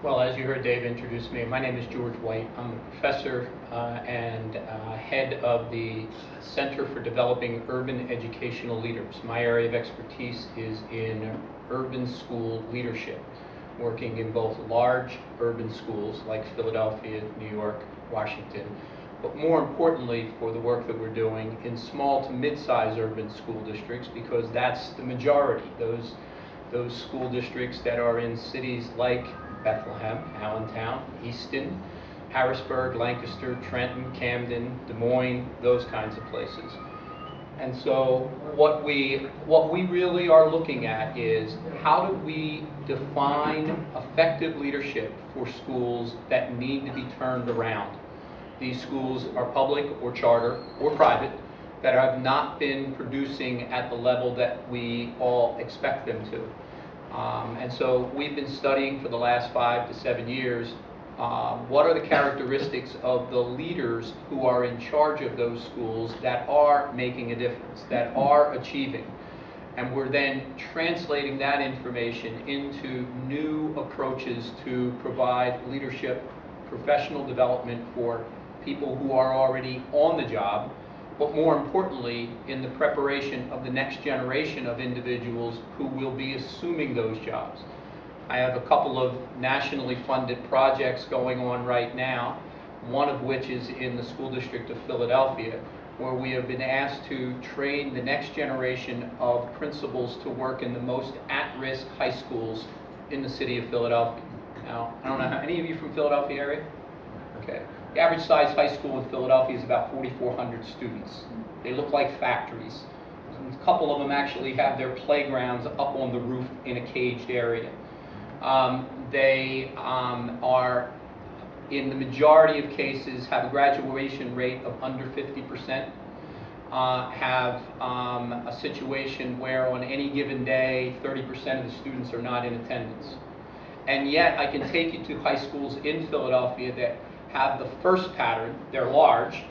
Well, as you heard Dave introduce me, my name is George White. I'm a professor and head of the Center for Developing Urban Educational Leaders. My area of expertise is in urban school leadership, working in both large urban schools like Philadelphia, New York, Washington, but more importantly for the work that we're doing in small to mid-sized urban school districts, because that's the majority. Those school districts that are in cities like Bethlehem, Allentown, Easton, Harrisburg, Lancaster, Trenton, Camden, Des Moines, those kinds of places. And so what we really are looking at is how do we define effective leadership for schools that need to be turned around. These schools are public or charter or private that have not been producing at the level that we all expect them to. And so we've been studying for the last 5 to 7 years what are the characteristics of the leaders who are in charge of those schools that are making a difference, that are achieving. And we're then translating that information into new approaches to provide leadership, professional development for people who are already on the job, but more importantly, in the preparation of the next generation of individuals who will be assuming those jobs. I have a couple of nationally funded projects going on right now, one of which is in the school district of Philadelphia, where we have been asked to train the next generation of principals to work in the most at-risk high schools in the city of Philadelphia. Now, I don't know how any of you from Philadelphia area? Okay. The average size high school in Philadelphia is about 4,400 students. They look like factories. A couple of them actually have their playgrounds up on the roof in a caged area. They are, in the majority of cases, have a graduation rate of under 50%, have a situation where on any given day 30% of the students are not in attendance. And yet I can take you to high schools in Philadelphia that have the first pattern, they're large,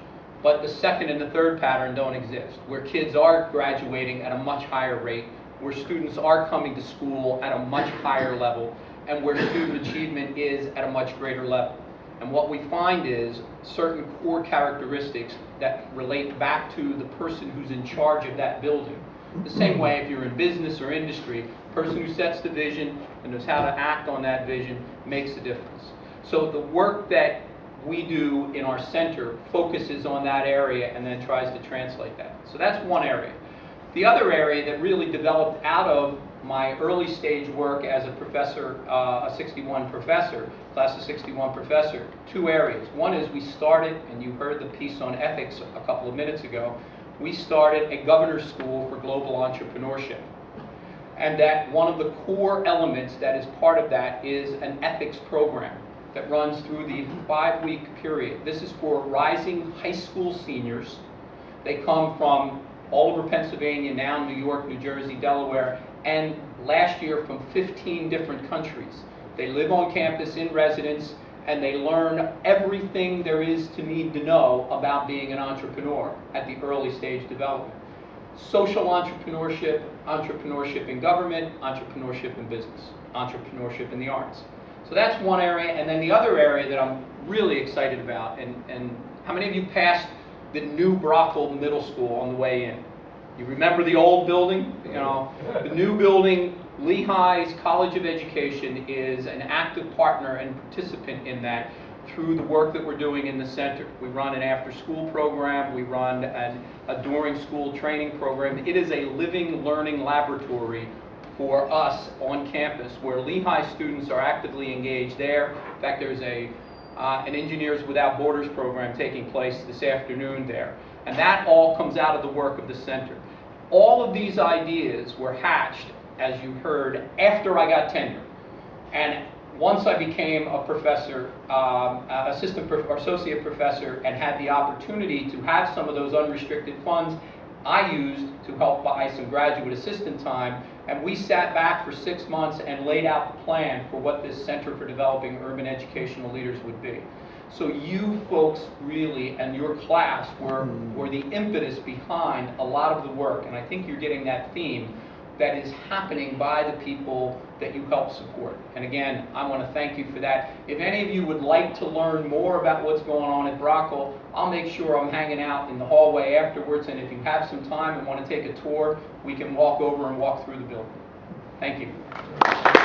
but the second and the third pattern don't exist, where kids are graduating at a much higher rate, where students are coming to school at a much higher level, and where student achievement is at a much greater level. And what we find is certain core characteristics that relate back to the person who's in charge of that building. The same way if you're in business or industry, the person who sets the vision and knows how to act on that vision makes a difference. So the work that we do in our center focuses on that area and then tries to translate that. So that's one area. The other area that really developed out of my early stage work as a professor, a 61 professor, class of 61 professor, two areas. One is we started, and you heard the piece on ethics a couple of minutes ago, we started a governor's school for global entrepreneurship. And that one of the core elements that is part of that is an ethics program that runs through the 5-week period. This is for rising high school seniors. They come from all over Pennsylvania, now New York, New Jersey, Delaware, and last year from 15 different countries. They live on campus in residence, and they learn everything there is to need to know about being an entrepreneur at the early stage development. Social entrepreneurship, entrepreneurship in government, entrepreneurship in business, entrepreneurship in the arts. So that's one area, and then the other area that I'm really excited about, and how many of you passed the new Brockville Middle School on the way in? You remember the old building? You know, the new building, Lehigh's College of Education is an active partner and participant in that through the work that we're doing in the center. We run an after-school program, we run a during-school training program. It is a living, learning laboratory for us on campus, where Lehigh students are actively engaged there. In fact, there's an Engineers Without Borders program taking place this afternoon there. And that all comes out of the work of the center. All of these ideas were hatched, as you heard, after I got tenure. And once I became a professor, associate professor, and had the opportunity to have some of those unrestricted funds, I used to help buy some graduate assistant time, and we sat back for 6 months and laid out the plan for what this Center for Developing Urban Educational Leaders would be. So you folks really, and your class, were the impetus behind a lot of the work, and I think you're getting that theme that is happening by the people that you help support. And again, I want to thank you for that. If any of you would like to learn more about what's going on at Brockville, I'll make sure I'm hanging out in the hallway afterwards, and if you have some time and want to take a tour, we can walk over and walk through the building. Thank you.